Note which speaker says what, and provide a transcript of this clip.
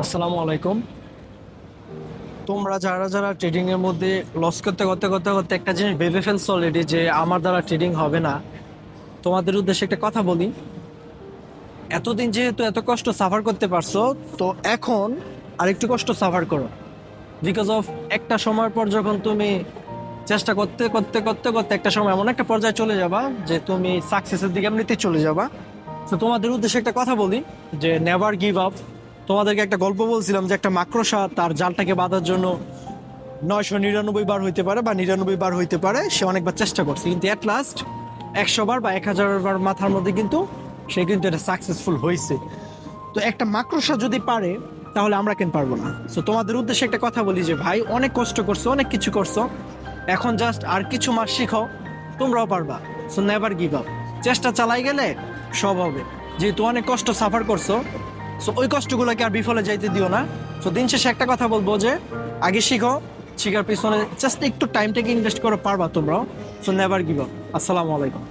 Speaker 1: আসসালামু আলাইকুম। তোমরা যারা যারা ট্রেডিং এর মধ্যে লস করতে করতে করতে করতে একটা জিনিস ভেবে ফেলছো অলরেডি যে আমার দ্বারা ট্রেডিং হবে না, তোমাদের উদ্দেশ্যে একটা কথা বলি। এতদিন যেহেতু এত কষ্ট সাফার করতে পারছো, তো এখন আরেকটু কষ্ট সাফার করো। বিকজ অফ একটা সময়ের পর যখন তুমি চেষ্টা করতে করতে করতে করতে একটা সময় এমন একটা পর্যায়ে চলে যাবা যে তুমি সাকসেসের দিকে এমনিতে চলে যাবা। তো তোমাদের উদ্দেশ্যে একটা কথা বলি যে নেভার গিভ আপ। তোমাদেরকে একটা গল্প বলছিলাম যে একটা মাকড়সা তার জালটাকে বাঁধার জন্য 999 বার হইতে পারে বা 99 বার হইতে পারে, সে অনেকবার চেষ্টা করছে, কিন্তু এট লাস্ট 100 বার বা 1000 বার মাথার মধ্যে কিন্তু সে কিন্তু এটা সাকসেসফুল হয়েছে। তো একটা মাকড়সা যদি পারে, তাহলে আমরা কেন পারবো না? তো তোমাদের উদ্দেশ্যে একটা কথা বলি যে ভাই, অনেক কষ্ট করছো, অনেক কিছু করছো, এখন জাস্ট আর কিছু মাস শিখো, তোমরাও পারবা। So never give up. চেষ্টা চালাই গেলে সব হবে। যেহেতু অনেক কষ্ট সাফার করছো, সো ওই কষ্টগুলোকে আর বিফলে যাইতে দিও না। সো দিন শেষে একটা কথা বলবো যে আগে শিখো, শিখার পিছনে জাস্ট একটু টাইমটাকে ইনভেস্ট করে পারবা তোমরাও। So never give up. আসসালামু আলাইকুম।